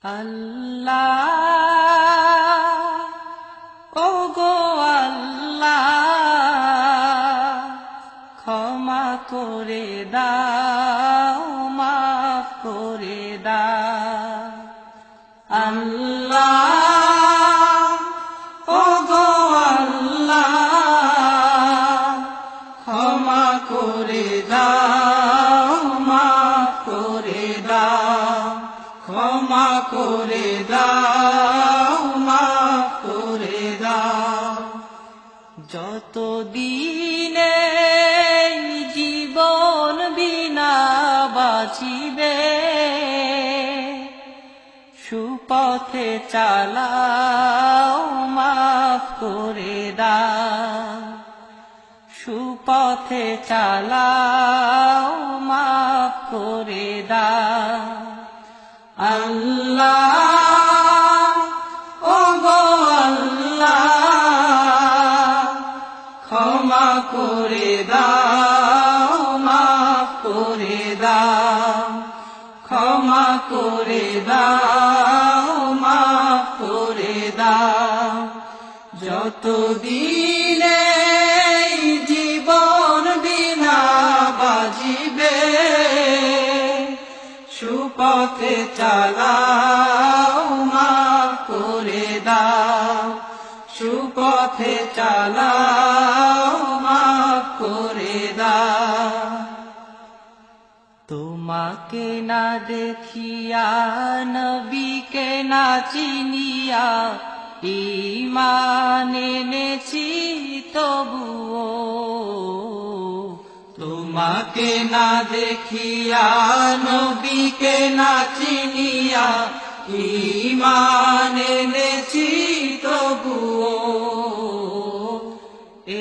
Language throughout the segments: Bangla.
আল্লাহ ওগো আল্লাহ ক্ষমা করে দাও মাফ করে দাও আল্লাহ ওগো আল্লাহ ক্ষমা করে দাও মাফ করে দাও ক্ষমা করে দাও মাফ করে দাও যতদিনে জীবন বিনা বাঁচিবে সুপথে চালাও মাফ করে দাও সুপথে চালাও মাফ করে দাও আল্লাহ ওগো আল্লাহ ক্ষমা করে দাও মাফ করে দাও ক্ষমা করে দাও মাফ করে দাও যতদিনে জীবন বিনা বাজিবে সুপথে চালাও মাফ করে দাও সুপথে চালাও মাফ করে দাও তোমাকে না দেখিয়া নবীকে না চিনিয়া ঈমান এনেছি তবুও তোমাকে না দেখিয়া নবীকে না চিনিয়া ঈমান এনেছি তবুও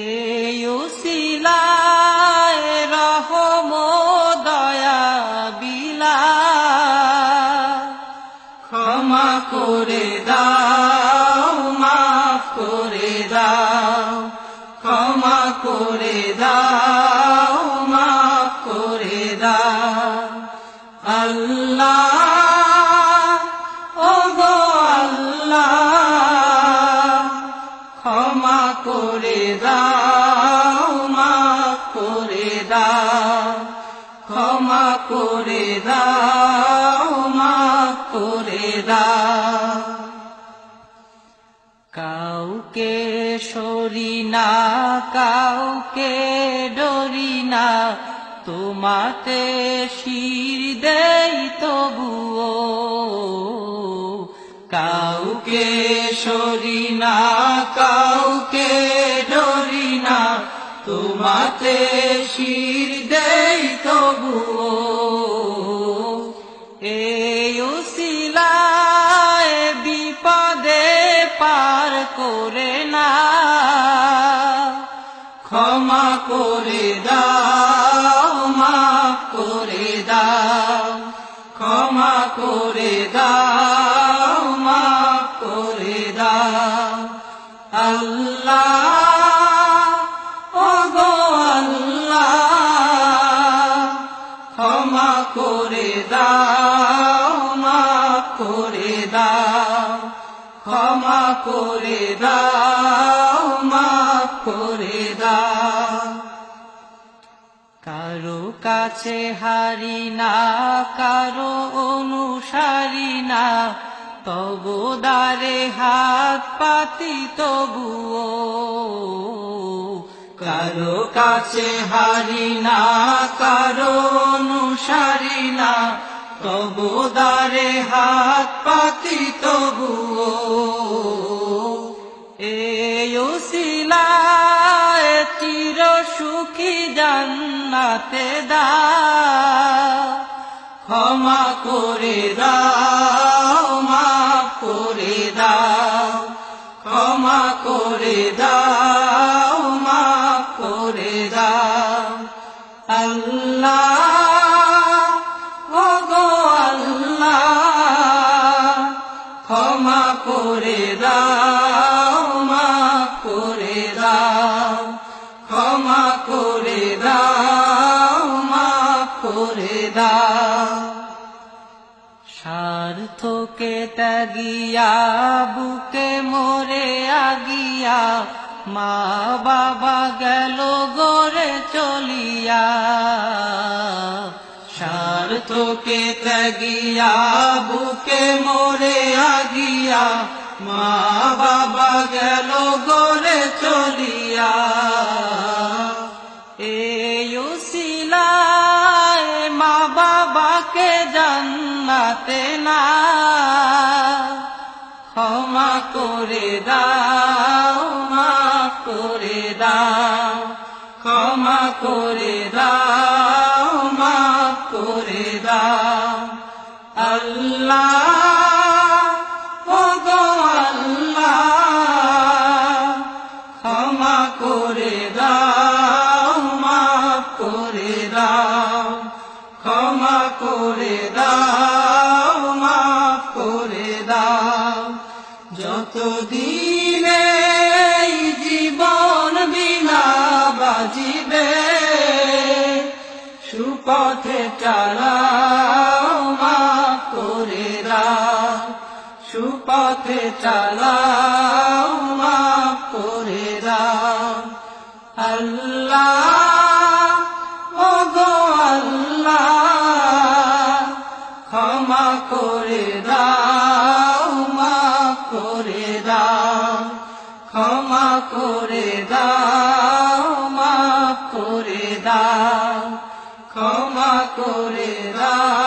এই উসিলায় রহম দয়া বিলা ক্ষমা করে দাও মাফ করে দাও ক্ষমা করে দাও মাফ করে দাও আল্লাহ ওগো আল্লাহ ক্ষমা করে দাও মাফ করে দাও ক্ষমা করে দাও মাফ করে দাও কাউকে সরি না কাউকে ডরি না তোমাতে শির দেই তবুও কাউকে সরি না কাউকে ডরি না তোমাতে শির দেই তবুও এই উসিলায় বিপদে পার করে না ক্ষমা করে দাও মাফ করে দাও ক্ষমা করে দাও মাফ করে দাও আল্লাহ ওগো আল্লাহ ক্ষমা করে দাও মাফ করে দাও ক্ষমা করে দাও মাফ করে দাও কারো কাছে হারি না কারো অনুসারী না তবু দ্বারে হাত পাতি তবুও কারো কাছে হারি না কারো অনুসারী না তবু দ্বারে হাত পাতি তবুও এই উসিলায় চির সুখী জান্নাতে দাও ক্ষমা করে দাও মাফ করে দাও ক্ষমা করে দাও মাফ করে দাও আল্লাহ ওগো আল্লাহ ক্ষমা করে দাও মাফ করে দাও ক্ষমা করে দাও মাফ করে দাও স্বার্থকে ত্যাগিয়া বুকে মরে আগিয়া মা বাবা গেল গড়ে চলিয়া। স্বার্থকে ত্যাগিয়া বুকে মরে আগিয়া মা বাবা গেল গড়ে চলিয়া। এই উসিলায় মা বাবাকে জান্নাতে না ক্ষমা করে দাও, মাফ করে দাও, ক্ষমা করে দাও, মাফ করে দাও। আল্লাহ ও গো আল্লাহ, ক্ষমা করে দাও, মাফ করে দাও, ক্ষমা করে দাও, মাফ করে দাও। যতদিনে এই জীবন বিনা বাজিবে সুপথে চালাও, মাফ করে দাও, সুপথে চালাও, মাফ করে দাও। আল্লাহ ও গো আল্লাহ, ক্ষমা করে দাও, মাফ করে দাও, ক্ষমা করে দাও, মাফ করে দাও, ক্ষমা করে দাও।